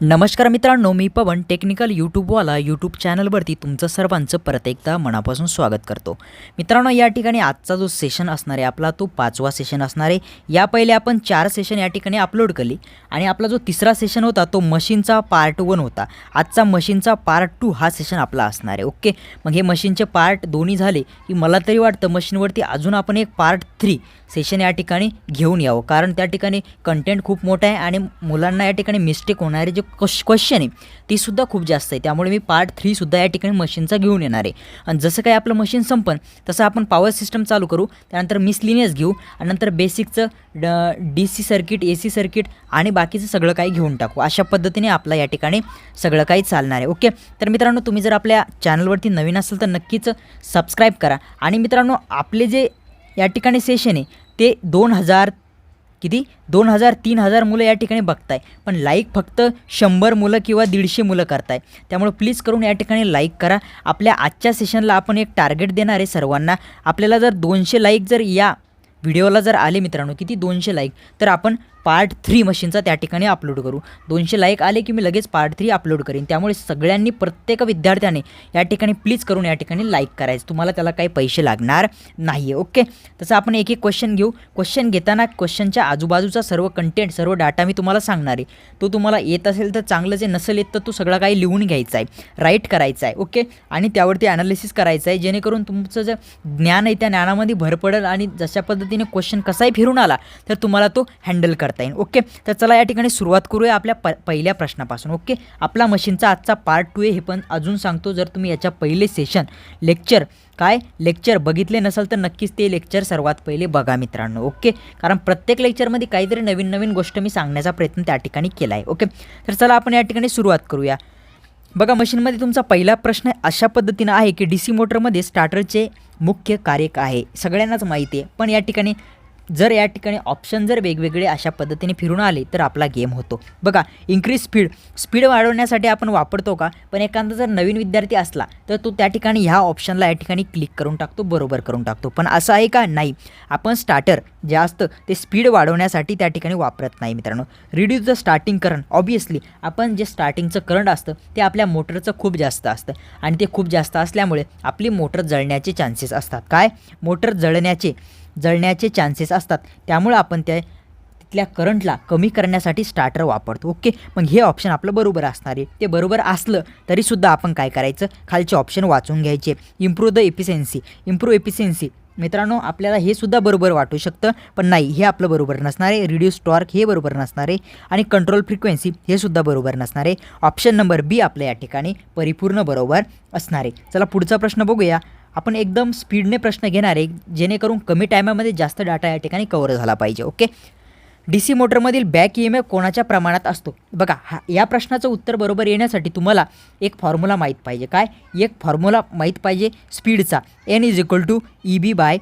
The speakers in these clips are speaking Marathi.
नमस्कार मित्रांनो, मी पवन टेक्निकल यूट्यूबवाला यूट्यूब चॅनलवरती तुमचं सर्वांचं परत एकदा मनापासून स्वागत करतो. मित्रांनो, या ठिकाणी आजचा जो सेशन असणार आहे आपला तो 5वा सेशन असणार आहे. या पहिले आपण 4 सेशन या ठिकाणी अपलोड केली आणि आपला जो तिसरा सेशन होता तो मशीनचा पार्ट 1 होता. आजचा मशीनचा पार्ट 2 हा सेशन आपला असणार आहे. ओके, मग हे मशीनचे पार्ट दोन्ही झाले की मला तरी वाटतं मशीनवरती अजून आपण एक पार्ट 3 सेशन या ठिकाणी घेऊन यावं, कारण त्या ठिकाणी कंटेंट खूप मोठा आहे आणि मुलांना या ठिकाणी मिस्टेक होणारे जे क्वेश्चन आहे ती सुद्धा खूप जास्त आहे. त्यामुळे मी पार्ट 3 सुद्धा या ठिकाणी मशीनचा घेऊन येणार आहे. आणि जसं काही आपलं मशीन संपन तसं आपण पॉवर सिस्टम चालू करू, त्यानंतर मिसलिनियस घेऊ आणि नंतर बेसिकचं DC सर्किट, AC सर्किट आणि बाकीचं सगळं काही घेऊन टाकू. अशा पद्धतीने आपला या ठिकाणी सगळं काही चालणार आहे. ओके, तर मित्रांनो, तुम्ही जर आपल्या चॅनलवरती नवीन असेल तर नक्कीच सबस्क्राईब करा. आणि मित्रांनो, आपले जे या ठिकाणी सेशन आहे ते 2000-3000 मुलं या ठिकाणी बघताय, पण लाईक फक्त 100 मुलं किंवा 150 मुलं करताय. त्यामुळे प्लीज करून या ठिकाणी लाईक करा. आपल्या आजच्या सेशनला आपण एक टार्गेट देणार आहे सर्वांना. आपल्याला जर 200 लाईक जर या व्हिडिओला जर आले मित्रांनो, किती 200 लाईक, तर आपण पार्ट 3 मशीनचा त्या ठिकाणी अपलोड करू. 200 लाईक आले की मी लगेच पार्ट 3 अपलोड करीन. त्यामुळे सगळ्यांनी, प्रत्येक विद्यार्थ्याने या ठिकाणी प्लीज करून या ठिकाणी लाईक करायचं. तुम्हाला त्याला काही पैसे लागणार नाही आहे. ओके, तसं आपण एक एक क्वेश्चन घेऊ. क्वेश्चन घेताना क्वेश्चनच्या आजूबाजूचा सर्व कंटेंट, सर्व डाटा मी तुम्हाला सांगणार आहे. तो तुम्हाला येत असेल तर चांगलं, जे नसेल येत तर तो सगळं काही लिहून घ्यायचा आहे, राईट करायचा आहे. ओके, आणि त्यावरती ॲनालिसिस करायचं आहे, जेणेकरून तुमचं जे ज्ञान आहे त्या ज्ञानामध्ये भर पडेल आणि जशा पद्धतीने क्वेश्चन कसाही फिरून आला तर तुम्हाला तो हँडल करता येईल. ओके, तर चला या ठिकाणी सुरुवात करूया आपल्या पहिल्या प्रश्नापासून. ओके, आपला मशीनचा आजचा पार्ट 2 आहे, हे पण अजून सांगतो. जर तुम्ही याच्या पहिले सेशन लेक्चर बघितले नसेल तर नक्कीच ते लेक्चर सर्वात पहिले बघा मित्रांनो. ओके, कारण प्रत्येक लेक्चरमध्ये काहीतरी नवीन नवीन गोष्ट मी सांगण्याचा प्रयत्न त्या ठिकाणी केला आहे. ओके, तर चला आपण या ठिकाणी सुरुवात करूया. बघा, मशीनमध्ये तुमचा पहिला प्रश्न अशा पद्धतीनं आहे की DC मोटरमध्ये स्टार्टरचे मुख्य कार्य काय आहे. सगळ्यांनाच माहिती आहे, पण या ठिकाणी जर या ठिकाणी ऑप्शन जर वेगवेगळे अशा पद्धतीने फिरून आले तर आपला गेम होतो. बघा, इन्क्रीज स्पीड वाढवण्यासाठी आपण वापरतो का, पण एखादा जर नवीन विद्यार्थी असला तर तो त्या ठिकाणी ह्या ऑप्शनला या ठिकाणी क्लिक करून टाकतो, बरोबर करून टाकतो. पण असं आहे का, नाही. आपण स्टार्टर जे असतं ते स्पीड वाढवण्यासाठी त्या ठिकाणी वापरत नाही मित्रांनो. Reduce the starting current, obviously आपण जे स्टार्टिंगचं करंट असतं ते आपल्या मोटरचं खूप जास्त असतं आणि ते खूप जास्त असल्यामुळे आपली मोटर जळण्याचे चान्सेस असतात. काय, मोटर जळण्याचे चान्सेस असतात. त्यामुळे आपण तिथल्या करंटला कमी करण्यासाठी स्टार्टर वापरतो. ओके, मग हे ऑप्शन आपलं बरोबर असणार आहे. ते बरोबर असलं तरीसुद्धा आपण काय करायचं, खालचे ऑप्शन वाचून घ्यायचे. इम्प्रूव्ह एफिशियन्सी मित्रांनो, आपल्याला हे सुद्धा बरोबर वाटू शकतं, पण नाही, हे आपलं बरोबर नसणार आहे. रिड्यूस टॉर्क हे बरोबर नसणार आहे आणि कंट्रोल फ्रिक्वेन्सी हे सुद्धा बरोबर नसणार आहे. ऑप्शन नंबर बी आपल्या या ठिकाणी परिपूर्ण बरोबर असणार आहे. चला पुढचा प्रश्न बघूया. आपण एकदम स्पीडने प्रश्न घेणार आहे, जेणेकरून कमी टायमामध्ये जास्त डाटा या ठिकाणी कव्हर झाला पाहिजे. ओके, DC मोटरमधील बॅक EMF कोणाच्या प्रमाणात असतो. बघा, या प्रश्नाचं उत्तर बरोबर येण्यासाठी तुम्हाला एक फॉर्म्युला माहीत पाहिजे. काय, एक फॉर्म्युला माहीत पाहिजे स्पीडचा. N=EB/φ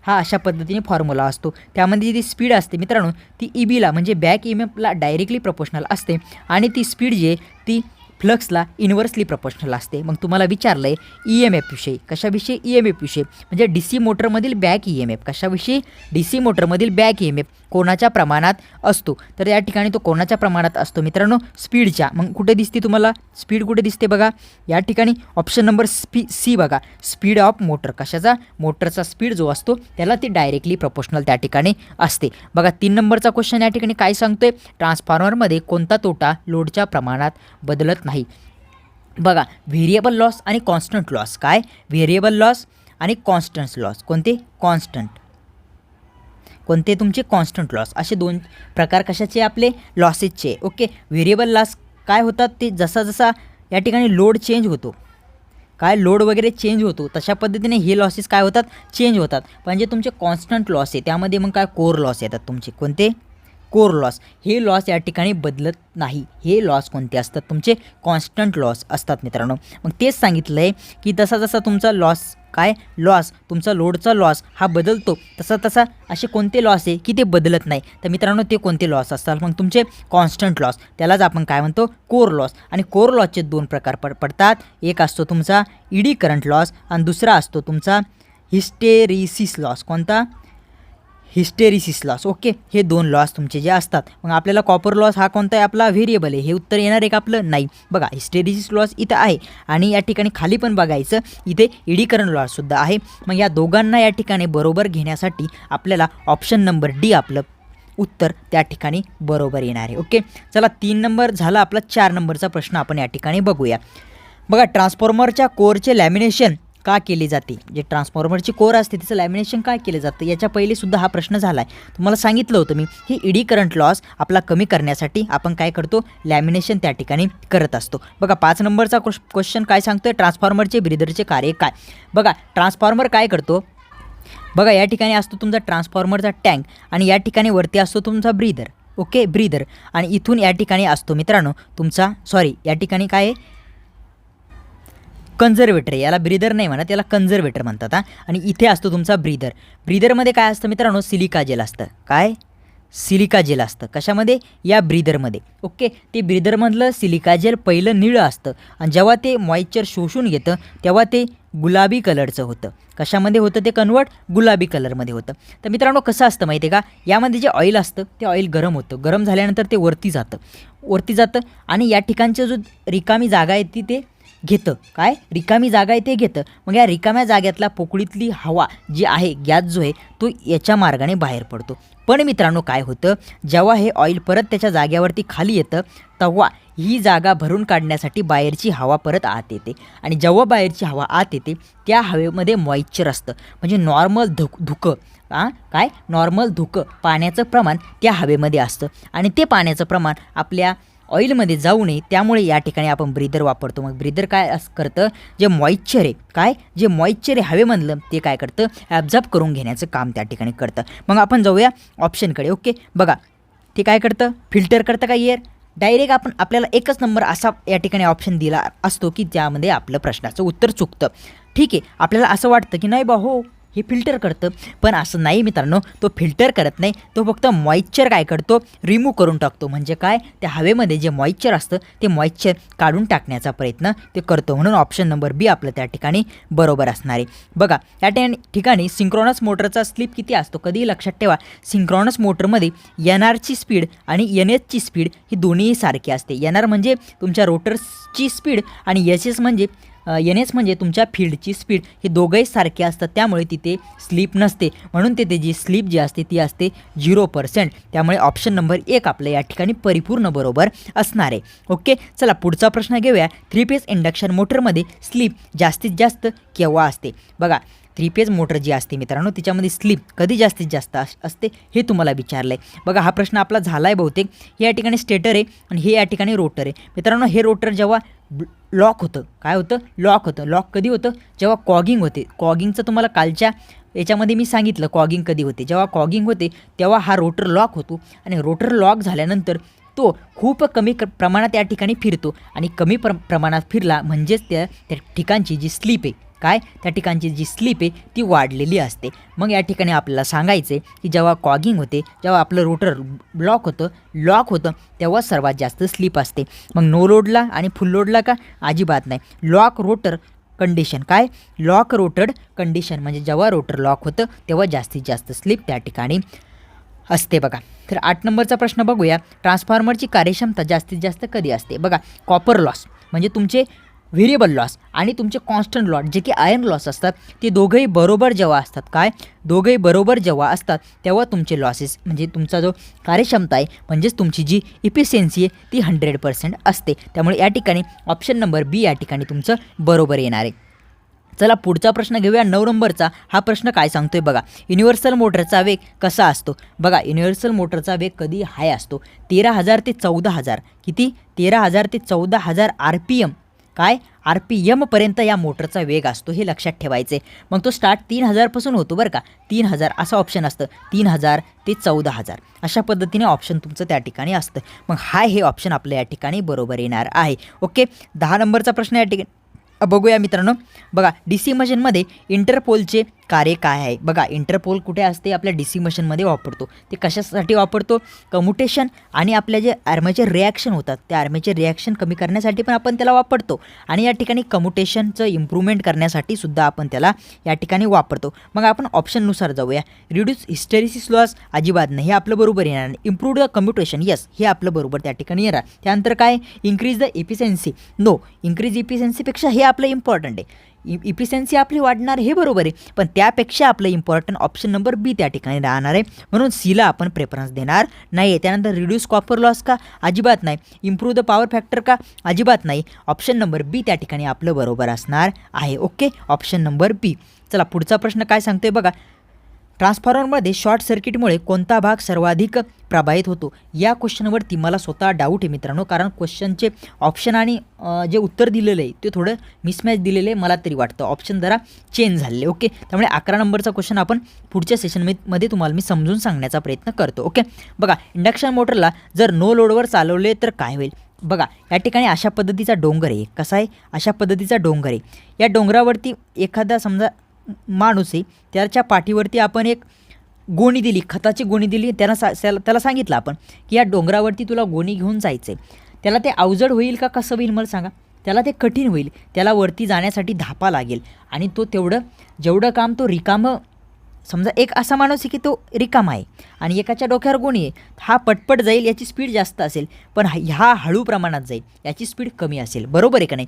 हा अशा पद्धतीने फॉर्म्युला असतो. त्यामध्ये जी स्पीड असते मित्रांनो ती EBला म्हणजे बॅक EMFला डायरेक्टली प्रोपोर्शनल असते आणि ती स्पीड जी आहे ती फ्लक्सला इन्व्हर्सली प्रोपोर्शनल असते. मग तुम्हाला विचारलं आहे EMF विषयी. कशाविषयी, EMF विषयी, म्हणजे DC मोटरमधील बॅक EMF. कशाविषयी, DC मोटरमधील बॅक EMF कोणाच्या प्रमाणात असतो. तर या ठिकाणी तो कोणाच्या प्रमाणात असतो मित्रांनो, स्पीडच्या. मग कुठे दिसते तुम्हाला स्पीड, कुठे दिसते बघा, या ठिकाणी ऑप्शन नंबर सी बघा, स्पीड ऑफ मोटर. कशाचा, मोटरचा स्पीड जो असतो त्याला ती डायरेक्टली प्रोपोर्शनल त्या ठिकाणी असते. बघा, 3 नंबरचा क्वेश्चन या ठिकाणी काय सांगतोय, ट्रान्सफॉर्मरमध्ये कोणता तोटा लोडच्या प्रमाणात बदलत नाही. बघा, व्हेरिएबल लॉस आणि कॉन्स्टंट लॉस. काय, व्हेरिएबल लॉस आणि कॉन्स्टंट लॉस. कोणते तुमचे कॉन्स्टंट लॉस. असे 2 प्रकार कशाचे आपले, लॉसेसचे. ओके, व्हेरिएबल लॉस काय होतात, ते जसा या ठिकाणी लोड चेंज होतो, काय लोड वगैरे चेंज होतो तशा पद्धतीने हे लॉसेस काय होतात, चेंज होतात. म्हणजे तुमचे कॉन्स्टंट लॉस आहे त्यामध्ये मग काय, कोर लॉस येतात तुमचे. कोणते, कोर लॉस. हे लॉस या ठिकाणी बदलत नाही. हे लॉस कोणते असतात, तुमचे कॉन्स्टंट लॉस असतात मित्रांनो. मग तेच सांगितलं आहे की जसा तुमचा लॉस तुमचा लोडचा लॉस हा बदलतो तसा असे कोणते लॉस आहे की ते बदलत नाही. तर मित्रांनो, ते कोणते लॉस असतात, मग तुमचे कॉन्स्टंट लॉस. त्यालाच आपण काय म्हणतो, कोर लॉस. आणि कोर लॉसचे 2 प्रकार पडतात. एक असतो तुमचा ED करंट लॉस आणि दुसरा असतो तुमचा हिस्टेरिसिस लॉस. कोणता, हिस्टेरिसिस लॉस. ओके, हे 2 लॉस तुमचे जे असतात. मग आपल्याला कॉपर लॉस हा कोणता आहे आपला व्हेरिएबल आहे, हे उत्तर येणार आहे का आपलं? नाही. बघा हिस्टेरिसिस लॉस इथं आहे आणि या ठिकाणी खाली पण बघायचं इथे एडीकरण लॉससुद्धा आहे. मग या दोघांना या ठिकाणी बरोबर घेण्यासाठी आपल्याला ऑप्शन नंबर डी आपलं उत्तर त्या ठिकाणी बरोबर येणार आहे. ओके, चला 3 नंबर झाला आपला. 4 नंबरचा प्रश्न आपण या ठिकाणी बघूया. बघा ट्रान्सफॉर्मरच्या कोअरचे लॅमिनेशन का केले जाते? जे ट्रान्सफॉर्मरची कोअर असते तिचं लॅमिनेशन काय केलं जातं? याच्या पहिले सुद्धा हा प्रश्न झाला आहे. तुम्हाला सांगितलं होतं मी ही ईडी करंट लॉस आपला कमी करण्यासाठी आपण काय करतो? लॅमिनेशन त्या ठिकाणी करत असतो. बघा 5 नंबरचा क्वेश्चन काय सांगतोय? ट्रान्सफॉर्मरचे ब्रीदरचे कार्य काय? बघा ट्रान्सफॉर्मर काय करतो? बघा या ठिकाणी असतो तुमचा ट्रान्सफॉर्मरचा टँक आणि या ठिकाणी वरती असतो तुमचा ब्रीदर. Okay, breather. आणि इथून या ठिकाणी असतो मित्रांनो तुमचा या ठिकाणी काय आहे? कन्झर्वेटर. याला ब्रीदर नाही म्हणत, याला कन्झर्वेटर म्हणतात. आणि इथे असतो तुमचा ब्रीदर. ब्रीदरमध्ये काय असतं मित्रांनो? सिलिका जेल असतं. काय? सिलिका जेल असतं. कशामध्ये? या ब्रीदरमध्ये. ओके, ते ब्रीदरमधलं सिलिका जेल पहिलं निळं असतं आणि जेव्हा ते मॉइश्चर शोषून घेतं तेव्हा ते गुलाबी कलरचं होतं. कशामध्ये होतं ते कन्वर्ट? गुलाबी कलरमध्ये होतं. तर मित्रांनो कसं असतं माहिती आहे का? यामध्ये जे ऑइल असतं ते ऑइल गरम होतं. गरम झाल्यानंतर ते वरती जातं आणि या ठिकाणचं जो रिकामी जागा आहे ती ते घेतं. काय? रिकामी जागा आहे ते घेतं. मग या रिकाम्या जाग्यातला पोकळीतली हवा जी आहे, गॅस जो आहे तो याच्या मार्गाने बाहेर पडतो. पण मित्रांनो काय होतं? जेव्हा हे ऑइल परत त्याच्या जाग्यावरती खाली येतं तेव्हा ही जागा भरून काढण्यासाठी बाहेरची हवा परत आत येते आणि जेव्हा बाहेरची हवा आत येते त्या हवेमध्ये मॉइश्चर असतं. म्हणजे नॉर्मल धुकं काय? नॉर्मल धुकं पाण्याचं प्रमाण त्या हवेमध्ये असतं आणि ते पाण्याचं प्रमाण आपल्या ऑइलमध्ये जाऊ नये त्यामुळे या ठिकाणी आपण ब्रीदर वापरतो. मग ब्रीदर काय करतं? जे मॉइश्चर आहे, काय? जे मॉइश्चर आहे हवेमधलं ते काय करतं? ॲब्झॉर्ब करून घेण्याचं काम त्या ठिकाणी करतं. मग आपण जाऊया ऑप्शनकडे. ओके, बघा ते काय करतं? फिल्टर करतं का एअर? डायरेक्ट आपल्याला एकच नंबर असा या ठिकाणी ऑप्शन दिला असतो की ज्यामध्ये आपलं प्रश्नाचं उत्तर चुकतं. ठीक आहे, आपल्याला असं वाटतं की नाही बा हो हे फिल्टर करतं, पण असं नाही मित्रांनो. तो फिल्टर करत नाही, तो फक्त मॉइश्चर काय करतो? रिमूव्ह करून टाकतो. म्हणजे काय? त्या हवेमध्ये जे मॉइश्चर असतं ते मॉइश्चर काढून टाकण्याचा प्रयत्न ते करतो. म्हणून ऑप्शन नंबर बी आपलं त्या ठिकाणी बरोबर असणार आहे. बघा त्या ठिकाणी सिंक्रोनस मोटरचा स्लिप किती असतो? कधीही लक्षात ठेवा, सिंक्रोनस मोटरमध्ये NRची स्पीड आणि NSची स्पीड ही दोन्हीही सारखी असते. NR म्हणजे तुमच्या रोटर्सची स्पीड आणि NS म्हणजे तुमच्या फील्डची स्पीड. हे दोघंही सारखे असतात त्यामुळे तिथे स्लिप नसते. म्हणून तिथे जी स्लिप जी असते ती असते 0%. त्यामुळे ऑप्शन नंबर 1 आपलं या ठिकाणी परिपूर्ण बरोबर असणार आहे. ओके, चला पुढचा प्रश्न घेऊया. 3 फेज इंडक्शन मोटरमध्ये स्लिप जास्तीत जास्त केव्हा असते? बघा 3 फेज मोटर जी असते मित्रांनो तिच्यामध्ये स्लिप कधी जास्तीत जास्त असते हे तुम्हाला विचारलं आहे. बघा हा प्रश्न आपला झाला आहे बहुतेक. हे या ठिकाणी स्टेटर आहे आणि हे या ठिकाणी रोटर आहे. मित्रांनो हे रोटर जेव्हा लॉक होतं, काय होतं? लॉक होतं. लॉक कधी होतं? जेव्हा कॉगिंग होते. कॉगिंगचं तुम्हाला कालच्या याच्यामध्ये मी सांगितलं कॉगिंग कधी होते. जेव्हा कॉगिंग होते तेव्हा हा रोटर लॉक होतो आणि रोटर लॉक झाल्यानंतर तो खूप कमी प्रमाणात या ठिकाणी फिरतो आणि कमी प्रमाणात फिरला म्हणजेच त्या ठिकाणची जी स्लिप आहे, काय? त्या ठिकाणची जी स्लिप आहे ती वाढलेली असते. मग या ठिकाणी आपल्याला सांगायचं आहे की जेव्हा कॉगिंग होते, जेव्हा आपलं रोटर लॉक होतं तेव्हा सर्वात जास्त स्लिप असते. मग नो लोडला आणि फुल लोडला का? अजिबात नाही. लॉक रोटर कंडिशन, काय? लॉक रोटेड कंडिशन म्हणजे जेव्हा रोटर लॉक होतं तेव्हा जास्तीत जास्त स्लिप त्या ठिकाणी असते. बघा तर 8 नंबरचा प्रश्न बघूया. ट्रान्सफॉर्मरची कार्यक्षमता जास्तीत जास्त कधी असते? बघा कॉपर लॉस म्हणजे तुमचे व्हेरिएबल लॉस आणि तुमचे कॉन्स्टंट लॉस जे की आयर्न लॉस असतात ते दोघंही बरोबर जेव्हा असतात, काय? दोघंही बरोबर जेव्हा असतात तेव्हा तुमचे लॉसेस म्हणजे तुमचा जो कार्यक्षमता आहे म्हणजेच तुमची जी इफिशियन्सी आहे ती 100% असते. त्यामुळे या ठिकाणी ऑप्शन नंबर बी या ठिकाणी तुमचं बरोबर येणार आहे. चला पुढचा प्रश्न घेऊया 9 नंबरचा. हा प्रश्न काय सांगतोय बघा. युनिव्हर्सल मोटरचा वेग कसा असतो? बघा युनिव्हर्सल मोटरचा वेग कधी हाय असतो? 13,000 ते 14,000. किती? 13,000 ते 14,000 RPM, काय? RPMपर्यंत या मोटरचा वेग असतो हे लक्षात ठेवायचे. मग तो स्टार्ट 3,000पासून होतो बरं का. 3,000 असं ऑप्शन असतं. 3,000 ते 14,000 अशा पद्धतीने ऑप्शन तुमचं त्या ठिकाणी असतं. मग हे ऑप्शन आपलं या ठिकाणी बरोबर येणार आहे. ओके 10 नंबरचा प्रश्न या ठिकाणी बघूया मित्रांनो. बघा DC मशीनमध्ये इंटरपोलचे कार्य काय आहे बघा. इंटरपोल कुठे असते? आपल्या DC मशीनमध्ये वापरतो. ते कशासाठी वापरतो? कम्युटेशन आणि आपल्या जे आर्मेचर रिॲक्शन होतात त्या आर्मेचर रिॲक्शन कमी करण्यासाठी पण आपण त्याला वापरतो आणि या ठिकाणी कम्युटेशनचं इम्प्रूव्हमेंट करण्यासाठी सुद्धा आपण त्याला या ठिकाणी वापरतो. मग आपण ऑप्शननुसार जाऊया. रिड्यूस हिस्टेरिसिस लॉस अजिबात नाही, हे आपलं बरोबर येणार नाही. इम्प्रूव्ह द कम्युटेशन यस, हे आपलं बरोबर त्या ठिकाणी येणार. त्यानंतर काय? Increase the efficiency no, increase इफिशियन्सीपेक्षा हे आपलं इम्पॉर्टंट आहे. इफिशियन्सी आपली वाढणार हे बरोबर आहे, पण त्यापेक्षा आपलं इम्पॉर्टंट ऑप्शन नंबर बी त्या ठिकाणी राहणार आहे, म्हणून सीला आपण प्रेफरन्स देणार नाही आहे. त्यानंतर रिड्यूस कॉपर लॉस का? अजिबात नाही. इम्प्रूव्ह द पॉवर फॅक्टर का? अजिबात नाही. ऑप्शन नंबर बी त्या ठिकाणी आपलं बरोबर असणार आहे. ओके, ऑप्शन नंबर बी. चला पुढचा प्रश्न काय सांगतोय बघा. ट्रान्सफॉर्मरमध्ये शॉर्ट सर्किटमुळे कोणता भाग सर्वाधिक प्रभावित होतो? या क्वेश्चनवरती मला स्वतः डाऊट आहे मित्रांनो, कारण क्वेश्चनचे ऑप्शन आणि जे उत्तर दिलेलं आहे ते थोडं मिसमॅच दिलेलं आहे मला तरी वाटतं. ऑप्शन जरा चेंज झालेले. ओके, त्यामुळे 11 नंबरचा क्वेश्चन आपण पुढच्या सेशनमध्ये तुम्हाला मी समजून सांगण्याचा प्रयत्न करतो. ओके बघा, इंडक्शन मोटरला जर नो लोडवर चालवले तर काय होईल? बघा या ठिकाणी अशा पद्धतीचा डोंगर आहे. कसा आहे? अशा पद्धतीचा डोंगर आहे. या डोंगरावरती एखादा समजा माणूस आहे, त्याच्या पाठीवरती आपण एक गोणी दिली, खताची गोणी दिली. त्याला सांगितलं आपण की या डोंगरावरती तुला गोणी घेऊन जायचं आहे. त्याला ते अवजड होईल का कसं होईल मला सांगा? त्याला ते कठीण होईल. त्याला वरती जाण्यासाठी धापा लागेल आणि तो जेवढं काम तो रिकामं, समजा एक असा माणूस आहे की तो रिकामा आहे आणि एकाच्या डोक्यावर गोणी आहे, हा पटपट जाईल, याची स्पीड जास्त असेल, पण ह्या हळू प्रमाणात जाईल, याची स्पीड कमी असेल. बरोबर आहे का नाही?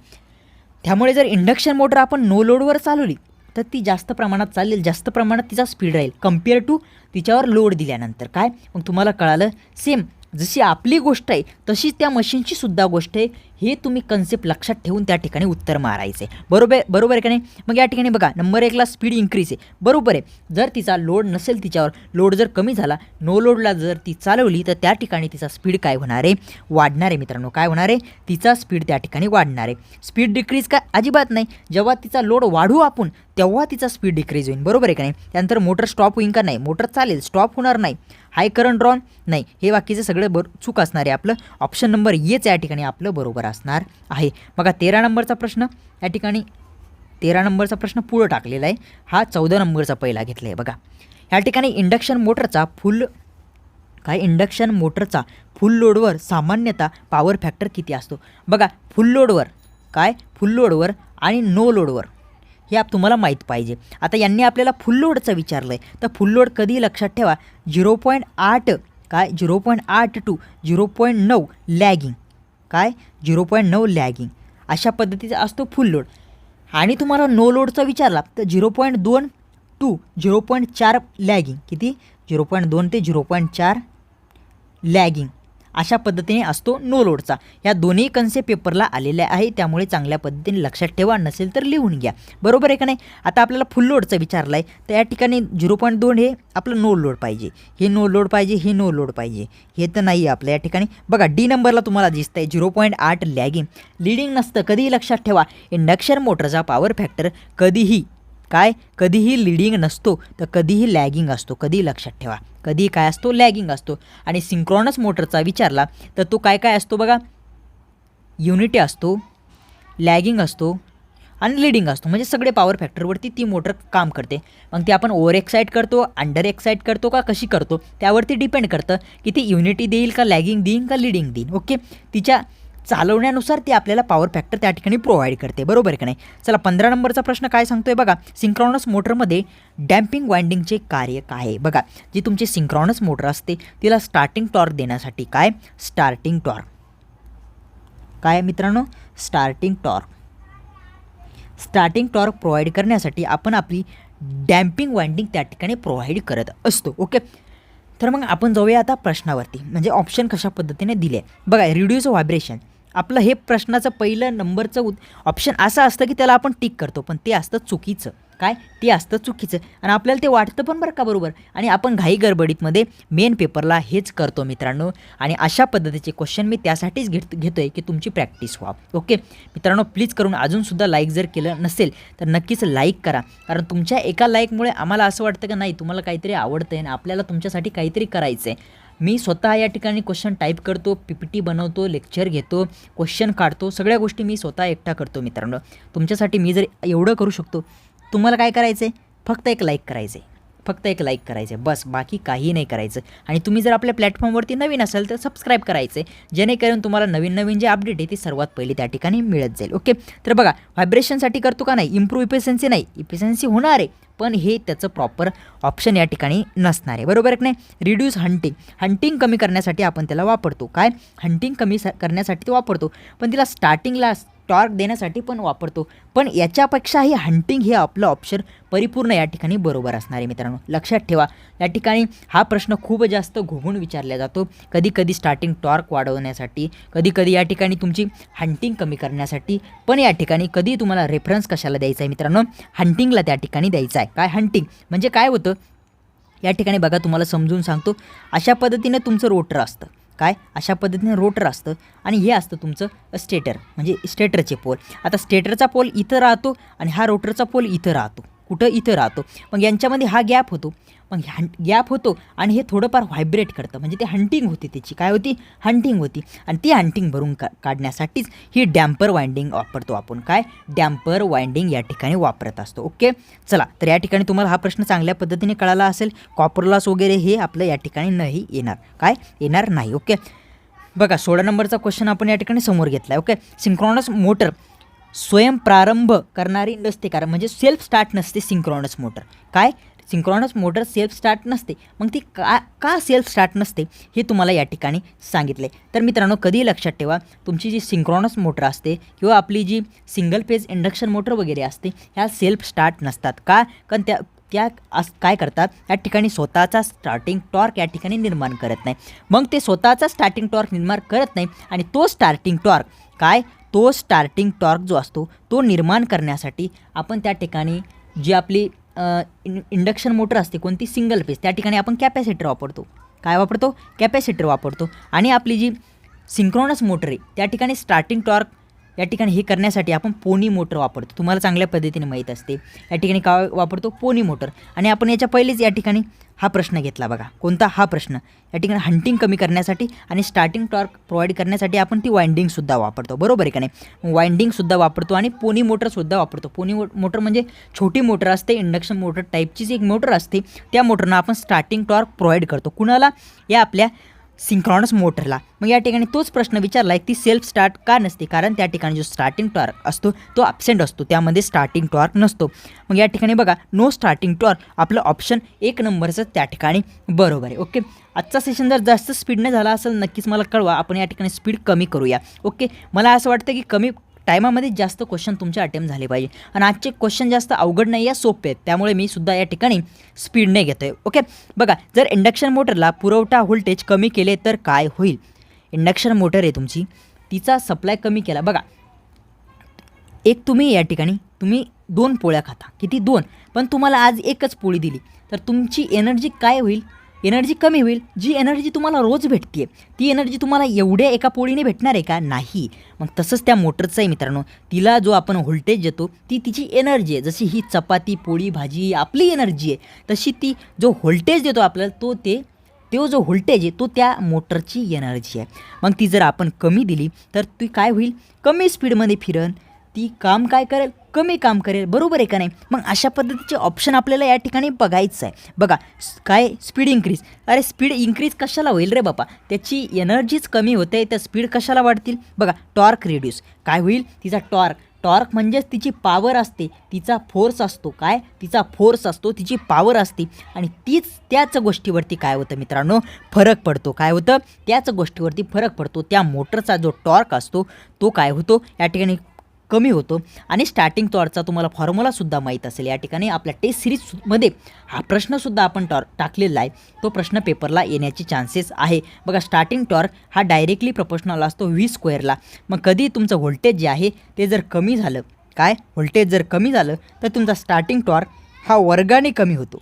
त्यामुळे जर इंडक्शन मोटर आपण नो लोडवर चालवली तर ती जास्त प्रमाणात चालेल, जास्त प्रमाणात तिचा स्पीड राहील कम्पेअर टू तिच्यावर लोड दिल्यानंतर. काय मग तुम्हाला कळालं? सेम जशी आपली गोष्ट आहे तशीच त्या मशीनची सुद्धा गोष्ट आहे. हे तुम्ही कन्सेप्ट लक्षात ठेवून त्या ठिकाणी उत्तर मारायचे. बरोबर आहे का नाही? मग या ठिकाणी बघा, नंबर 1ला स्पीड इन्क्रीज आहे. बरोबर आहे. जर तिचा लोड नसेल, तिच्यावर लोड जर कमी झाला, नो लोडला जर ती चालवली तर त्या ठिकाणी तिचा स्पीड काय होणार आहे? वाढणार आहे मित्रांनो. काय होणार आहे? तिचा स्पीड त्या ठिकाणी वाढणार आहे. स्पीड डिक्रीज का? अजिबात नाही. जेव्हा तिचा लोड वाढवू आपण तेव्हा तिचा स्पीड डिक्रीज होईल. बरोबर आहे का नाही? त्यानंतर मोटर स्टॉप होईल का? नाही, मोटर चालेल, स्टॉप होणार नाही. हाय करंट ड्रॉन नाही. हे बाकीचं सगळं चूक असणार आहे. आपलं ऑप्शन नंबर येच या ठिकाणी आपलं बरोबर असणार आहे. बघा 13 नंबरचा प्रश्न या ठिकाणी 13 नंबरचा प्रश्न पुढं टाकलेला आहे. हा 14 नंबरचा पहिला घेतला आहे. बघा या ठिकाणी इंडक्शन मोटरचा फुल लोडवर सामान्यतः पॉवर फॅक्टर किती असतो? बघा फुल लोडवर आणि नो लोडवर हे तुम्हाला माहीत पाहिजे. आता यांनी आपल्याला फुल लोडचं विचारलं आहे, तर फुल लोड कधी लक्षात ठेवा 0.8 0.8 टू 0.9 लॅगिंग 0.9 लॅगिंग अशा पद्धतीचा असतो फुल लोड. आणि तुम्हाला नो लोडचा विचारला तर 0.2 टू 0.4 लॅगिंग. किती? 0.2 ते 0.4 लॅगिंग अशा पद्धतीने असतो नो लोडचा. या दोन्ही कन्सेप्ट पेपरला आलेल्या आहे, त्यामुळे चांगल्या पद्धतीने लक्षात ठेवा, नसेल तर लिहून घ्या. बरोबर आहे का नाही? आता आपल्याला फुल लोडचं विचारलं आहे, तर या ठिकाणी 0.2 हे आपलं नो लोड पाहिजे, हे नो लोड पाहिजे, हे नो लोड पाहिजे, हे तर नाही आहे आपलं या ठिकाणी. बघा डी नंबरला तुम्हाला दिसतं आहे 0.8 लॅगिंग. लिडिंग नसतं. कधीही लक्षात ठेवा, इंडक्शन मोटरचा पॉवर फॅक्टर कधीही लिडिंग नसतो, तर कधीही लॅगिंग असतो. कधीही लक्षात ठेवा, कधी काय असतो? लॅगिंग असतो. आणि सिंक्रोनस मोटरचा विचारला तर तो काय असतो बघा, युनिटी असतो, लॅगिंग असतो आणि लिडिंग असतो. म्हणजे सगळे पॉवर फॅक्टरवरती ती मोटर काम करते. मग ती आपण ओव्हर एक्साईट करतो, अंडर एक्साईट करतो का कशी करतो त्यावरती डिपेंड करतं की ती युनिटी देईल का, लॅगिंग देईल का, लिडिंग देईल. ओके, तिच्या चालवण्यानुसार ती आपल्याला पॉवर फॅक्टर त्या ठिकाणी प्रोव्हाइड करते. बरोबर आहे का नाही? चला 15 नंबरचा प्रश्न काय सांगतोय बघा. सिंक्रोनस मोटरमध्ये डॅम्पिंग वाइंडिंगचे कार्य काय आहे? बघा जी तुमची सिंक्रोनस मोटर असते तिला स्टार्टिंग टॉर्क देण्यासाठी स्टार्टिंग मित्रांनो? स्टार्टिंग टॉर्क प्रोव्हाइड करण्यासाठी आपण आपली डॅम्पिंग वाइंडिंग त्या ठिकाणी प्रोव्हाइड करत असतो. ओके, तर मग आपण जाऊया आता प्रश्नावरती, म्हणजे ऑप्शन कशा पद्धतीने दिले. बघा रिड्यूस व्हायब्रेशन, आपलं हे प्रश्नाचं पहिलं नंबरचं ऑप्शन असं असतं की त्याला आपण टिक करतो, पण ते असतं चुकीचं. ते असतं चुकीचं आणि आपल्याला ते वाटतं पण बरं का बरोबर. आणि आपण घाई गडबडीतमध्ये मेन पेपरला हेच करतो मित्रांनो. आणि अशा पद्धतीचे क्वेश्चन मी त्यासाठीच घेतो आहे की तुमची प्रॅक्टिस व्हा. ओके मित्रांनो, प्लीज करून अजूनसुद्धा लाईक जर केलं नसेल तर नक्कीच लाईक करा, कारण तुमच्या एका लाईकमुळे आम्हाला असं वाटतं की नाही तुम्हाला काहीतरी आवडतं आहे आणि आपल्याला तुमच्यासाठी काहीतरी करायचं आहे. मी स्वतः या ठिकाणी क्वेश्चन टाईप करतो, PPT बनवतो, लेक्चर घेतो, क्वेश्चन काढतो, सगळ्या गोष्टी मी स्वतः एकटा करतो मित्रांनो. तुमच्यासाठी मी जर एवढं करू शकतो, तुम्हाला काय करायचं आहे? फक्त एक लाईक करायचं आहे, फक्त एक लाईक करायचं आहे बस, बाकी काही नाही करायचं. आणि तुम्ही जर आपल्या प्लॅटफॉर्मवरती नवीन असाल तर सबस्क्राईब करायचं आहे, जेणेकरून तुम्हाला नवीन नवीन जे अपडेट आहे ते सर्वात पहिले त्या ठिकाणी मिळत जाईल. ओके, तर बघा व्हायब्रेशनसाठी करतो का नाही, इम्प्रूव्ह इफिशियन्सी नाही, इफिशियन्सी होणार आहे पण हे त्याचं प्रॉपर ऑप्शन या ठिकाणी नसणार आहे, बरोबर आहे की नाही. रिड्यूस हंटिंग कमी करण्यासाठी आपण त्याला वापरतो. काय हंटिंग कमी करण्यासाठी ते वापरतो, पण तिला स्टार्टिंगला टॉर्क देण्यासाठी पण वापरतो. पण याच्यापेक्षाही हंटिंग हे आपलं ऑप्शन परिपूर्ण या ठिकाणी बरोबर असणार आहे मित्रांनो. लक्षात ठेवा, या ठिकाणी हा प्रश्न खूप जास्त घुमून विचारला जातो. कधी कधी स्टार्टिंग टॉर्क वाढवण्यासाठी, कधी कधी या ठिकाणी तुमची हंटिंग कमी करण्यासाठी, पण या ठिकाणी कधी तुम्हाला रेफरन्स कशाला द्यायचा आहे मित्रांनो, हंटिंगला त्या ठिकाणी द्यायचा आहे. काय हंटिंग म्हणजे काय होतं या ठिकाणी बघा, तुम्हाला समजून सांगतो. अशा पद्धतीने तुमचं रोटर असतं, काय अशा पद्धतीने रोटर असतं आणि हे असतं तुमचं स्टेटर, म्हणजे स्टेटरचे पोल. आता स्टेटरचा पोल इथं राहतो आणि हा रोटरचा पोल इथं राहतो, कुठं इथं राहतो. मग यांच्यामध्ये हा गॅप होतो, मग गॅप होतो आणि हे थोडंफार व्हायब्रेट करतं, म्हणजे ते हंटिंग होती, त्याची काय होती हंटिंग होती. आणि ती हंटिंग भरून काढण्यासाठीच ही डॅम्पर वाइंडिंग वापरतो आपण. काय डॅम्पर वाइंडिंग या ठिकाणी वापरत असतो. ओके, चला तर या ठिकाणी तुम्हाला हा प्रश्न चांगल्या पद्धतीने कळाला असेल. कॉपर लॉस वगैरे हे आपलं या ठिकाणी नाही येणार, काय येणार नाही. ओके, बघा 16 नंबरचा क्वेश्चन आपण या ठिकाणी समोर घेतला आहे. ओके, सिंक्रोनस मोटर स्वयंप्रारंभ करणारी नसते, कारण म्हणजे सेल्फ स्टार्ट नसते सिंक्रोनस मोटर. काय सिंक्रोनस मोटर सेल्फ स्टार्ट नसते, मग ती का सेल्फ स्टार्ट नसते हे तुम्हाला या ठिकाणी सांगितले. तर मित्रांनो कधीही लक्षात ठेवा, तुमची जी सिंक्रोनस मोटर असते किंवा आपली जी सिंगल फेज इंडक्शन मोटर वगैरे असते ह्या सेल्फ स्टार्ट नसतात. का कारण त्या काय करतात, या ठिकाणी स्वतःचा स्टार्टिंग टॉर्क या ठिकाणी निर्माण करत नाही. मग ते स्वतःचा स्टार्टिंग टॉर्क निर्माण करत नाही आणि तो स्टार्टिंग टॉर्क जो असतो तो निर्माण करण्यासाठी आपण त्या ठिकाणी जी आपली इंडक्शन मोटर असते कोणती सिंगल फेज, त्या ठिकाणी आपण कॅपॅसिटर वापरतो. काय वापरतो, कॅपॅसिटर वापरतो. आणि आपली जी सिंक्रोनस मोटर आहे त्या ठिकाणी स्टार्टिंग टॉर्क या ठिकाणी हे करण्यासाठी आपण पोनी मोटर वापरतो. तुम्हाला चांगल्या पद्धतीने माहीत असते या ठिकाणी काय वापरतो, पोनी मोटर. आणि आपण याच्या पहिलेच या ठिकाणी हा प्रश्न घेतला बघा, कोणता हा प्रश्न, या ठिकाणी हंटिंग कमी करण्यासाठी आणि स्टार्टिंग टॉर्क प्रोव्हाइड करण्यासाठी आपण ती वाइंडिंगसुद्धा वापरतो, बरोबर आहे का नाही. वाइंडिंगसुद्धा वापरतो आणि पोनी मोटरसुद्धा वापरतो. पोनी मोटर म्हणजे छोटी मोटर असते, इंडक्शन मोटर टाईपचीच एक मोटर असते, त्या मोटरनं आपण स्टार्टिंग टॉर्क प्रोव्हाइड करतो. कुणाला, या आपल्या सिंक्रोनस मोटरला. मग या ठिकाणी तोच प्रश्न विचारला आहे, ती सेल्फ स्टार्ट का नसते, कारण त्या ठिकाणी जो स्टार्टिंग टॉर्क असतो तो ॲब्सेंट असतो, त्यामध्ये स्टार्टिंग टॉर्क नसतो. मग या ठिकाणी बघा नो स्टार्टिंग टॉर्क आपलं ऑप्शन 1 नंबरचं त्या ठिकाणी बरोबर आहे. ओके, आजचा सेशन जर जास्त स्पीडने झाला असेल नक्कीच मला कळवा, आपण या ठिकाणी स्पीड कमी करूया. ओके, मला असं वाटतं की कमी टायमामध्ये जास्त क्वेश्चन तुमचे अटेम्प्ट झाले पाहिजे आणि आजचे क्वेश्चन जास्त अवघड नाही आहे, सोपे आहेत, त्यामुळे मी सुद्धा या ठिकाणी स्पीडने घेतो आहे. ओके, बघा जर इंडक्शन मोटरला पुरवठा व्होल्टेज कमी केले तर काय होईल. इंडक्शन मोटर आहे तुमची, तिचा सप्लाय कमी केला. बघा एक तुम्ही या ठिकाणी तुम्ही 2 पोळ्या खाता, किती 2, पण तुम्हाला आज एकच पोळी दिली तर तुमची एनर्जी काय होईल, एनर्जी कमी होईल. जी एनर्जी तुम्हाला रोज भेटते ती एनर्जी तुम्हाला एवढ्या एका पोळीने भेटणार आहे का, नाही. मग तसंच त्या मोटरचं आहे मित्रांनो, तिला जो आपण व्होल्टेज देतो ती तिची एनर्जी आहे. जशी ही चपाती पोळी भाजी आपली एनर्जी आहे, तशी ती जो व्होल्टेज देतो आपल्याला तो जो व्होल्टेज आहे तो त्या मोटरची एनर्जी आहे. मग ती जर आपण कमी दिली तर ती काय होईल, कमी स्पीडमध्ये फिरण, ती काम काय करेल, कमी काम करेल, बरोबर आहे का नाही. मग अशा पद्धतीचे ऑप्शन आपल्याला या ठिकाणी बघायचं आहे. बघा काय स्पीड इन्क्रीज, अरे स्पीड इन्क्रीज कशाला होईल रे बाबा, त्याची एनर्जीच कमी होते तर स्पीड कशाला वाढतील. बघा टॉर्क रिड्यूस, काय होईल, तिचा टॉर्क म्हणजेच तिची पॉवर असते, तिचा फोर्स असतो. काय तिचा फोर्स असतो, तिची पॉवर असते आणि त्याच गोष्टीवरती काय होतं मित्रांनो, फरक पडतो. काय होतं, त्याच गोष्टीवरती फरक पडतो. त्या मोटरचा जो टॉर्क असतो तो काय होतो या ठिकाणी कमी होतो. आणि स्टार्टिंग टॉर्कचा तुम्हाला फॉर्म्युलासुद्धा माहीत असेल, या ठिकाणी आपल्या टेस्ट सिरीजमध्ये हा प्रश्नसुद्धा आपण टाकलेला आहे, तो प्रश्न पेपरला येण्याचे चान्सेस आहे. बघा स्टार्टिंग टॉर्क हा डायरेक्टली प्रोपोर्शनल असतो V²ला. मग कधी तुमचं व्होल्टेज जे आहे ते जर कमी झालं, काय व्होल्टेज जर कमी झालं तर तुमचा स्टार्टिंग टॉर्क हा वर्गाने कमी होतो.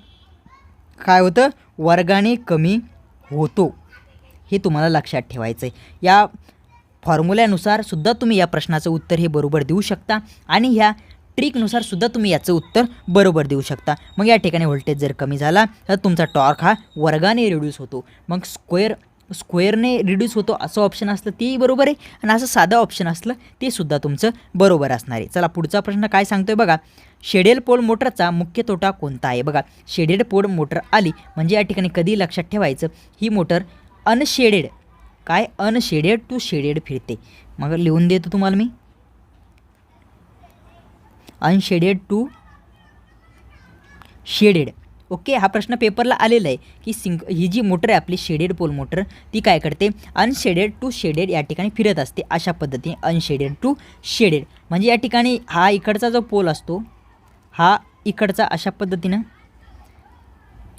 काय होतं, वर्गाने कमी होतो, हे तुम्हाला लक्षात ठेवायचं आहे. या फॉर्म्युल्यानुसार सुद्धा तुम्ही या प्रश्नाचं उत्तर हे बरोबर देऊ शकता आणि ह्या ट्रिकनुसार सुद्धा तुम्ही याचं उत्तर बरोबर देऊ शकता. मग या ठिकाणी व्होल्टेज जर कमी झाला तर तुमचा टॉर्क हा वर्गाने रिड्यूस होतो. मग स्क्वेअरने रिड्यूस होतो असं ऑप्शन असलं तेही बरोबर आहे आणि असं साधं ऑप्शन असलं ते सुद्धा तुमचं बरोबर असणार आहे. चला पुढचा प्रश्न काय सांगतोय बघा. शेडेड पोल मोटरचा मुख्य तोटा कोणता आहे. बघा शेडेड पोल मोटर आली म्हणजे या ठिकाणी कधी लक्षात ठेवायचं, ही मोटर अनशेडेड काय अनशेडेड टू शेडेड फिरते. मग लिहून देतो तुम्हाला मी, अनशेडेड टू शेडेड. ओके, हा प्रश्न पेपरला आलेला आहे की ही जी मोटर आहे आपली शेडेड पोल मोटर ती काय करते, अनशेडेड टू शेडेड या ठिकाणी फिरत असते. अशा पद्धतीने अनशेडेड टू शेडेड म्हणजे या ठिकाणी हा इकडचा जो पोल असतो हा इकडचा अशा पद्धतीनं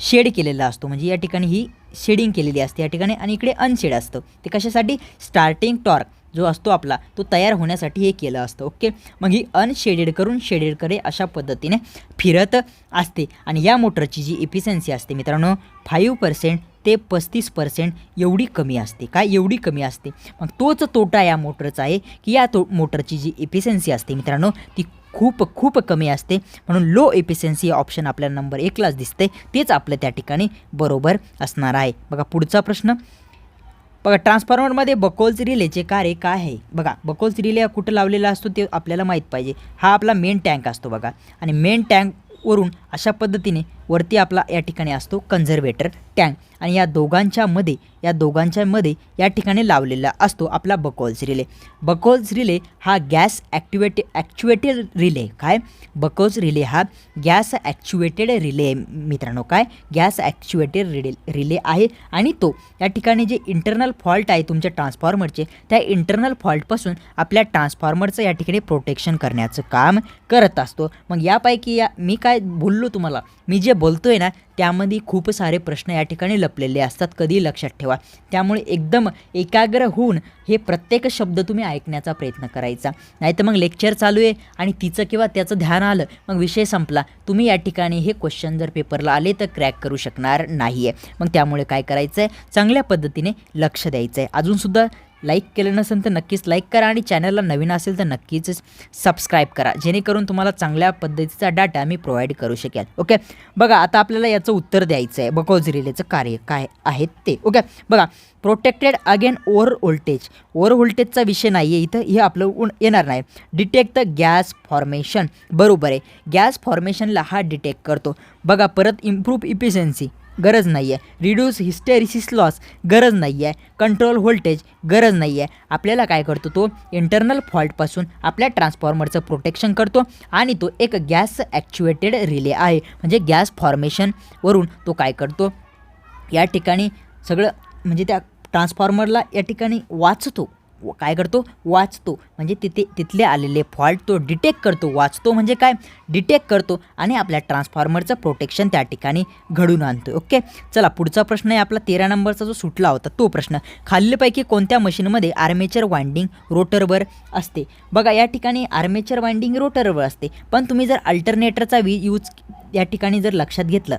शेड केलेला असतो, म्हणजे या ठिकाणी ही शेडिंग केलेली असते या ठिकाणी आणि इकडे अनशेड असतं. ते कशासाठी, स्टार्टिंग टॉर्क जो असतो आपला तो तयार होण्यासाठी हे केलं असतं. ओके, मग ही अनशेडेड करून शेडेडकडे अशा पद्धतीने फिरत असते आणि या मोटरची जी इफिशियन्सी असते मित्रांनो 5% ते 35% एवढी कमी असते. काय एवढी कमी असते. मग तोच तोटा या मोटरचा आहे की या मोटरची जी इफिशियन्सी असते मित्रांनो ती खूप कमी असते, म्हणून लो इफिशियन्सी ऑप्शन आपल्याला नंबर 1लाच दिसते, तेच आपलं त्या ठिकाणी बरोबर असणार आहे. बघा पुढचा प्रश्न बघा, ट्रान्सफॉर्मरमध्ये बकोल्स रिलेचे कार्य काय आहे. बघा बकोल्स रिले कुठं लावलेला असतो ते आपल्याला माहीत पाहिजे. हा आपला मेन टँक असतो बघा आणि मेन टँकवरून अशा पद्धतीने वरती आपला या ठिकाणी असतो कन्झर्वेटर टँक आणि या दोघांच्या मध्ये या ठिकाणी लावलेला असतो आपला बकोल्स रिले. बकोल्स रिले हा गॅस ॲक्च्युएटेड रिले. काय बकोल्स रिले हा गॅस ॲक्च्युएटेड रिले मित्रांनो. काय गॅस ॲक्च्युएटेड रिले आहे आणि तो या ठिकाणी जे इंटरनल फॉल्ट आहे तुमच्या ट्रान्सफॉर्मरचे त्या इंटरनल फॉल्टपासून आपल्या ट्रान्सफॉर्मरचं या ठिकाणी प्रोटेक्शन करण्याचं काम करत असतो. मग यापैकी मी काय बोललो तुम्हाला, मी जे बोलतोय ना त्यामध्ये खूप सारे प्रश्न या ठिकाणी लपलेले असतात, कधी लक्षात ठेवा. त्यामुळे एकदम एकाग्र होऊन हे प्रत्येक शब्द तुम्ही ऐकण्याचा प्रयत्न करायचा, नाहीतर मग लेक्चर चालू आहे आणि तिचं किंवा त्याचं ध्यान आलं मग विषय संपला. तुम्ही या ठिकाणी हे क्वेश्चन जर पेपरला आले तर क्रॅक करू शकणार नाही आहे. मग त्यामुळे काय करायचं आहे, चांगल्या पद्धतीने लक्ष द्यायचं आहे. अजूनसुद्धा लाईक केलं नसेल तर नक्कीच लाईक करा आणि चॅनलला नवीन असेल तर नक्कीच सबस्क्राईब करा, जेणेकरून तुम्हाला चांगल्या पद्धतीचा डाटा मी प्रोव्हाइड करू शकेल. ओके, बघा आता आपल्याला याचं उत्तर द्यायचं आहे, बकोल्स रिलेचं कार्य काय आहे ते. ओके, बघा protected again over voltage. Over व्होल्टेजचा विषय नाही आहे इथं, हे आपलं येणार नाही. डिटेक्ट द गॅस फॉर्मेशन, बरोबर आहे, गॅस फॉर्मेशनला हा डिटेक्ट करतो. बघा परत इम्प्रूव्ह इफिशियन्सी गरज नाही आहे, रिड्यूस हिस्टेरिसिस लॉस गरज नाही आहे, कंट्रोल व्होल्टेज गरज नाही आहे. आपल्याला काय करतो, तो इंटरनल फॉल्टपासून आपल्या ट्रान्सफॉर्मरचं प्रोटेक्शन करतो आणि तो एक गॅस ॲक्च्युएटेड रिले आहे, म्हणजे गॅस फॉर्मेशनवरून तो काय करतो या ठिकाणी सगळं म्हणजे त्या ट्रान्सफॉर्मरला या ठिकाणी वाचतो. काय करतो, वाचतो, म्हणजे तिथले आलेले फॉल्ट तो डिटेक्ट करतो. वाचतो म्हणजे काय, डिटेक्ट करतो आणि आपल्या ट्रान्सफॉर्मरचं प्रोटेक्शन त्या ठिकाणी घडून आणतो. ओके, चला पुढचा प्रश्न आहे आपला 13 नंबरचा जो सुटला होता तो प्रश्न. खालीलपैकी कोणत्या मशीनमध्ये आर्मेचर वाइंडिंग रोटरवर असते. बघा या ठिकाणी आर्मेचर वाइंडिंग रोटरवर असते, पण तुम्ही जर अल्टरनेटरचा यूज या ठिकाणी जर लक्षात घेतलं,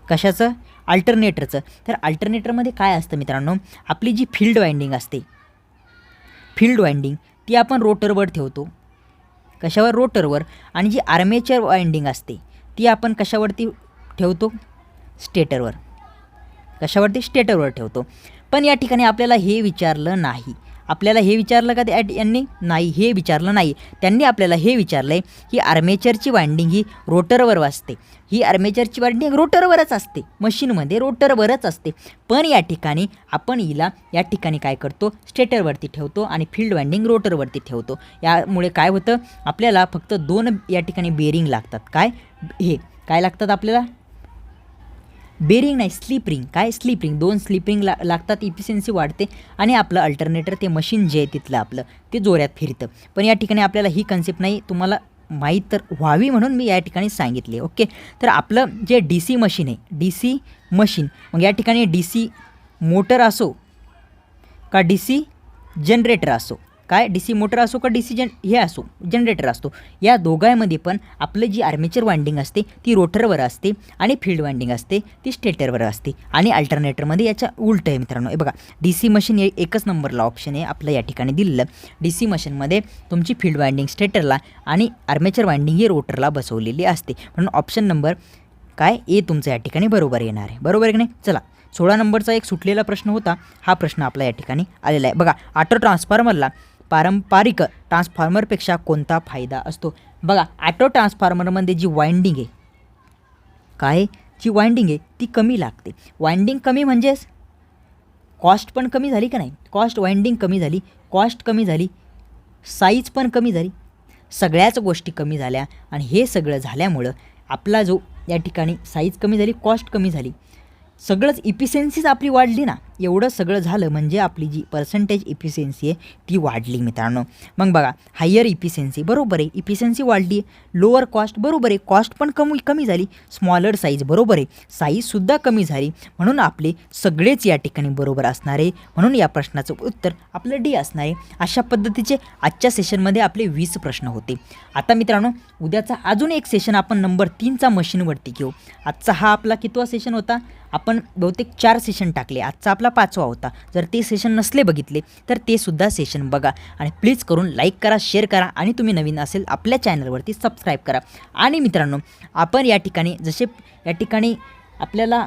कशाचं, अल्टरनेटरचं, तर अल्टरनेटरमध्ये काय असतं मित्रांनो, आपली जी फील्ड वाइंडिंग असते, फील्ड वाइंडिंग ती आपण रोटरवर ठेवतो. कशावर, रोटरवर. आणि जी आर्मेचर वाइंडिंग असते ती आपण कशावरती ठेवतो, स्टेटरवर. कशावरती, स्टेटरवर ठेवतो. पण या ठिकाणी आपल्याला हे विचारलं नाही, आपल्याला हे विचारलं का यांनी, नाही हे विचारलं नाही. त्यांनी आपल्याला हे विचारलं आहे की आर्मेचरची वाइंडिंग ही रोटरवर असते, ही आर्मेचरची वाइंडिंग रोटरवरच असते, मशीनमध्ये रोटरवरच असते. पण या ठिकाणी आपण हिला या ठिकाणी काय करतो, स्टेटरवरती ठेवतो आणि फील्ड वाइंडिंग रोटरवरती ठेवतो. यामुळे काय होतं, आपल्याला फक्त 2 या ठिकाणी बेरिंग लागतात. हे काय लागतात आपल्याला, बेरिंग नाही, स्लिप रिंग. काय, स्लिप रिंग, 2 स्लिप रिंग लागतात, इफिशियन्सी वाढते आणि आपलं अल्टरनेटर ते मशीन जे आहे तिथलं आपलं ते जोरात फिरतं. पण या ठिकाणी आपल्याला ही कन्सेप्ट नाही, तुम्हाला माहीत तर व्हावी म्हणून मी या ठिकाणी सांगितले. ओके, तर आपलं जे DC मशीन आहे, DC मशीन, मग या ठिकाणी DC मोटर असो का DC जनरेटर असो, काय DC मोटर असो का DC हे असो जनरेटर असतो, या दोघांमध्ये पण आपलं जी आर्मेचर वाइंडिंग असते ती रोटरवर असते आणि फील्ड वाइंडिंग असते ती स्टेटरवर असते. आणि अल्टरनेटरमध्ये याच्या उलट आहे मित्रांनो. हे बघा DC मशीन हे एकच नंबरला ऑप्शन आहे आपलं या ठिकाणी दिलेलं. DC मशीनमध्ये तुमची फील्ड वाइंडिंग स्टेटरला आणि आर्मेचर वाइंडिंग ही रोटरला बसवलेली असते, म्हणून ऑप्शन नंबर काय ए तुमचं या ठिकाणी बरोबर येणार आहे. बरोबर आहे की नाही. चला 16 नंबरचा एक सुटलेला प्रश्न होता, हा प्रश्न आपला या ठिकाणी आलेला आहे. बघा, ऑटो ट्रान्सफॉर्मरला पारंपरिक ट्रान्सफॉर्मरपेक्षा कोणता फायदा असतो? बघा, ऑटो ट्रान्सफॉर्मरमध्ये जी वाइंडिंग आहे, काय जी वाइंडिंग आहे ती कमी लागते. वाइंडिंग कमी म्हणजेच कॉस्ट पण कमी झाली का नाही? कॉस्ट, वाइंडिंग कमी झाली, कॉस्ट कमी झाली, साईज पण कमी झाली, सगळ्याच गोष्टी कमी झाल्या. आणि हे सगळं झाल्यामुळं आपला जो या ठिकाणी साईज कमी झाली, कॉस्ट कमी झाली, सगळंच इफिशियन्सीच आपली वाढली ना. एवढं सगळं झालं म्हणजे आपली जी पर्सेंटेज इफिशियन्सी आहे ती वाढली मित्रांनो. मग बघा, हायर इफिशियन्सी बरोबर आहे, इफिशियन्सी वाढली आहे. लोअर कॉस्ट बरोबर आहे, कॉस्ट पण कमी झाली. स्मॉलर साईज बरोबर आहे, साईजसुद्धा कमी झाली. म्हणून आपले सगळेच या ठिकाणी बरोबर असणार आहे. म्हणून या प्रश्नाचं उत्तर आपलं डी असणार आहे. अशा पद्धतीचे आजच्या सेशनमध्ये आपले 20 प्रश्न होते. आता मित्रांनो, उद्याचा अजून एक सेशन आपण नंबर 3चा मशीनवरती घेऊ. आजचा हा आपला कितवा सेशन होता? आपण बहुतेक 4 सेशन टाकले, आजचा आपला 5वा होता. जर ते सेशन नसले बघितले तर ते सुद्धा सेशन बघा. आणि प्लीज करून लाईक करा, शेअर करा आणि तुम्ही नवीन असेल आपल्या चॅनलवरती सबस्क्राईब करा. आणि मित्रांनो, आपण या ठिकाणी जसे या ठिकाणी आपल्याला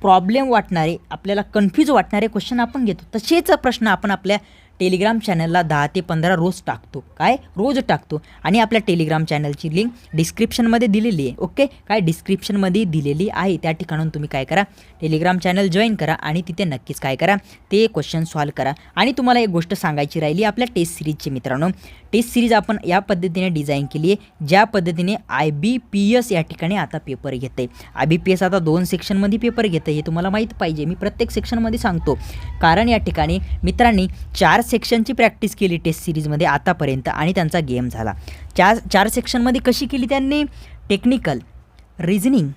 प्रॉब्लेम वाटणारे, आपल्याला कन्फ्यूज वाटणारे क्वेश्चन आपण घेतो, तसेच प्रश्न आपण आपल्या टेलिग्राम चॅनलला 10 ते 15 रोज टाकतो. काय? रोज टाकतो. आणि आपल्या टेलिग्राम चॅनलची लिंक डिस्क्रिप्शनमध्ये दिलेली आहे. ओके, काय डिस्क्रिप्शनमध्ये दिलेली आहे. त्या ठिकाणून तुम्ही काय करा, टेलिग्राम चॅनल जॉईन करा आणि तिथे नक्कीच काय करा, ते क्वेश्चन सॉल्व करा. आणि तुम्हाला एक गोष्ट सांगायची राहिली आपल्या टेस्ट सिरीजची मित्रांनो. टेस्ट सिरीज आपण या पद्धतीने डिझाईन केली आहे, ज्या पद्धतीने IBPS या ठिकाणी आता पेपर घेते. IBPS आता 2 सेक्शनमध्ये पेपर घेते, हे तुम्हाला माहीत पाहिजे. मी प्रत्येक सेक्शनमध्ये सांगतो, कारण या ठिकाणी मित्रांनी 4 सेक्शनची प्रॅक्टिस केली टेस्ट सिरीजमध्ये आतापर्यंत आणि त्यांचा गेम झाला. 4 सेक्शनमध्ये कशी केली त्यांनी? टेक्निकल, रिझनिंग,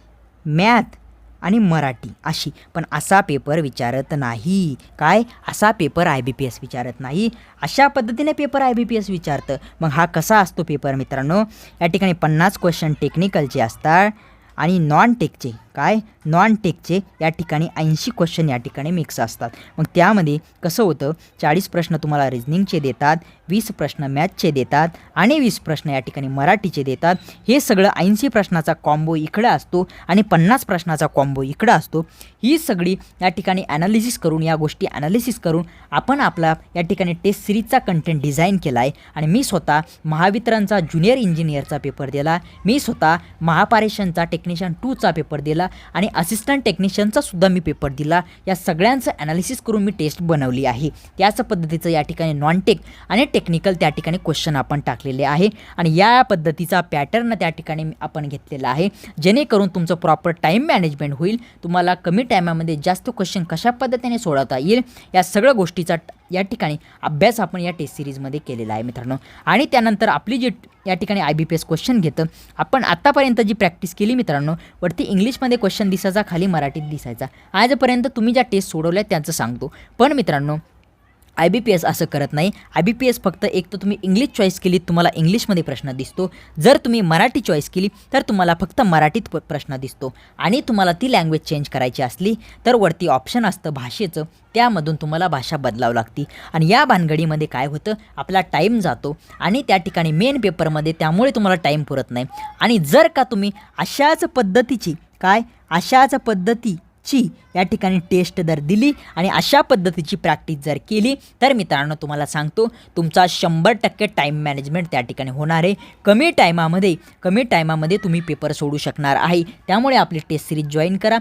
मॅथ आणि मराठी अशी. पण असा पेपर विचारत नाही. काय? असा पेपर IBPS विचारत नाही. अशा पद्धतीने पेपर IBPS विचारतं. मग हा कसा असतो पेपर मित्रांनो? या ठिकाणी 50 क्वेश्चन टेक्निकलचे असतात आणि नॉन टेकचे, काय नॉन टेकचे या ठिकाणी 80 क्वेश्चन या ठिकाणी मिक्स असतात. मग त्यामध्ये कसं होतं, 40 प्रश्न तुम्हाला रिझनिंगचे देतात, 20 प्रश्न मॅथचे देतात आणि 20 प्रश्न या ठिकाणी मराठीचे देतात. हे सगळं 80 प्रश्नाचा कॉम्बो इकडं असतो आणि 50 प्रश्नाचा कॉम्बो इकडं असतो. ही सगळी या ठिकाणी ॲनालिसिस करून, या गोष्टी ॲनालिसिस करून आपण आपला या ठिकाणी टेस्ट सिरीजचा कंटेंट डिझाईन केला आहे. आणि मी स्वतः महावितरणचा ज्युनियर इंजिनियरचा पेपर दिला, मी स्वतः महापारेषणचा टेक्निशियन 2चा पेपर दिला आणि असिस्टंट टेक्निशियनचा सुद्धा मी पेपर दिला. या सगळ्यांचं ॲनालिसिस करून मी टेस्ट बनवली आहे. त्याच पद्धतीचं या ठिकाणी नॉन टेक आणि टेक्निकल त्या ठिकाणी क्वेश्चन आपण टाकलेले आहे आणि या पद्धतीचा पॅटर्न त्या ठिकाणी आपण घेतलेला आहे, जेणेकरून तुमचं प्रॉपर टाईम मॅनेजमेंट होईल. तुम्हाला कमी टायमामध्ये जास्त क्वेश्चन कशा पद्धतीने सोडवता येईल, या सगळ्या गोष्टीचा या ठिकाणी अभ्यास आपण या टेस्ट सिरीजमध्ये केलेला आहे मित्रांनो. आणि त्यानंतर आपली जी या ठिकाणी IBPS क्वेश्चन घेतं, आपण आत्तापर्यंत जी प्रॅक्टिस केली मित्रांनो, वरती इंग्लिशमध्ये क्वेश्चन दिसायचा, खाली मराठीत दिसायचा. आजपर्यंत तुम्ही ज्या टेस्ट सोडवल्या त्यांचं सांगतो. पण मित्रांनो, IBPS असं करत नाही. IBPS फक्त एक तर तुम्ही इंग्लिश चॉईस केली तुम्हाला इंग्लिशमध्ये प्रश्न दिसतो, जर तुम्ही मराठी चॉईस केली तर तुम्हाला फक्त मराठीत प्रश्न दिसतो. आणि तुम्हाला ती लँग्वेज चेंज करायची असली तर वरती ऑप्शन असतं भाषेचं, त्यामधून तुम्हाला भाषा बदलावं लागते. आणि या भानगडीमध्ये काय होतं, आपला टाईम जातो आणि त्या ठिकाणी मेन पेपरमध्ये त्यामुळे तुम्हाला टाईम पुरत नाही. आणि जर का तुम्ही अशाच पद्धतीची या ठिकाणी टेस्ट जर दिली आणि अशा पद्धतीची प्रॅक्टिस जर केली तर मित्रांनो तुम्हाला सांगतो, तुमचा 100% टाईम मॅनेजमेंट त्या ठिकाणी होणार आहे. कमी टायमामध्ये तुम्ही पेपर सोडू शकणार आहे. त्यामुळे आपली टेस्ट सिरीज जॉईन करा.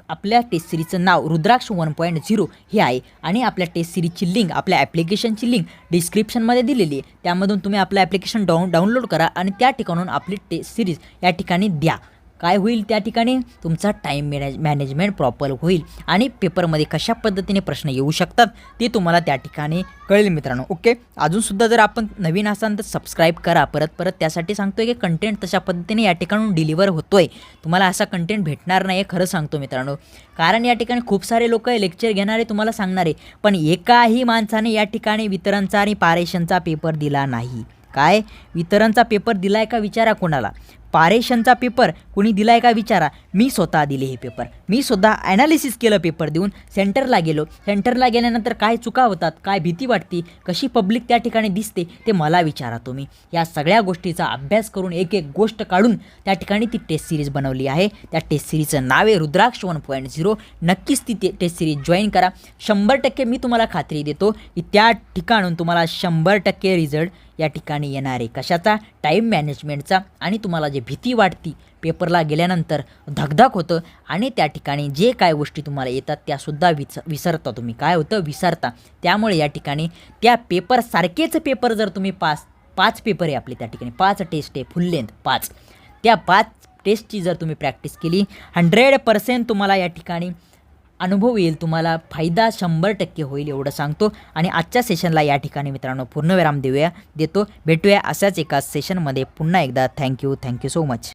आपल्या टेस्ट सिरीजचं नाव रुद्राक्ष 1.0 हे आहे आणि आपल्या टेस्ट सिरीजची लिंक, आपल्या ॲप्लिकेशनची लिंक डिस्क्रिप्शनमध्ये दिलेली आहे. त्यामधून तुम्ही आपलं ॲप्लिकेशन डाउनलोड करा आणि त्या ठिकाणून आपली टेस्ट सिरीज या ठिकाणी द्या. काय होईल, त्या ठिकाणी तुमचा टाईम मॅनेजमेंट प्रॉपर होईल आणि पेपरमध्ये कशा पद्धतीने प्रश्न येऊ शकतात ते तुम्हाला त्या ठिकाणी कळेल मित्रांनो. ओके, अजूनसुद्धा जर आपण नवीन असाल तर सबस्क्राईब करा. परत त्यासाठी सांगतो आहे की कंटेंट तशा पद्धतीने या ठिकाणून डिलिव्हर होतो आहे. तुम्हाला असा कंटेंट भेटणार नाही, खरं सांगतो मित्रांनो. कारण या ठिकाणी खूप सारे लोक लेक्चर घेणारे तुम्हाला सांगणारे, पण एकाही माणसाने या ठिकाणी वितरणचा आणि पारेषणचा पेपर दिला नाही. काय वितरणचा पेपर दिला आहे का विचारा कोणाला. पारेषणचा पेपर कुणी दिला आहे का विचारा. मी स्वतः दिले हे पेपर. मी सुद्धा ॲनालिसिस केलं पेपर देऊन. सेंटरला गेलो. सेंटरला गेल्यानंतर काय चुका होतात, काय भीती वाटते, कशी पब्लिक त्या ठिकाणी दिसते ते मला विचारा तुम्ही. या सगळ्या गोष्टीचा अभ्यास करून एक एक गोष्ट काढून त्या ठिकाणी ती टेस्ट सिरीज बनवली आहे. त्या टेस्ट सिरीजचं नाव आहे रुद्राक्ष 1.0. नक्कीच ती टेस्ट सिरीज जॉईन करा. 100% मी तुम्हाला खात्री देतो की त्या ठिकाणून तुम्हाला 100% रिझल्ट या ठिकाणी येणार आहे. कशाचा? टाईम मॅनेजमेंटचा. आणि तुम्हाला जे भीती वाटती पेपरला गेल्यानंतर धगधग होतं आणि त्या ठिकाणी जे काय गोष्टी तुम्हाला येतात त्यासुद्धा विसरता तुम्ही. काय होतं? विसरता. त्यामुळे या ठिकाणी त्या पेपरसारखेच पेपर जर तुम्ही 5 पेपर आहे आपले त्या ठिकाणी 5 टेस्ट आहे फुल लेंथ 5. त्या 5 टेस्टची जर तुम्ही प्रॅक्टिस केली 100% तुम्हाला या ठिकाणी अनुभव येईल. तुम्हाला फायदा 100% होईल एवढं सांगतो. आणि आजच्या सेशनला या ठिकाणी मित्रांनो पूर्णविराम देतो. भेटूया अशाच एका सेशनमध्ये पुन्हा एकदा. Thank you so much.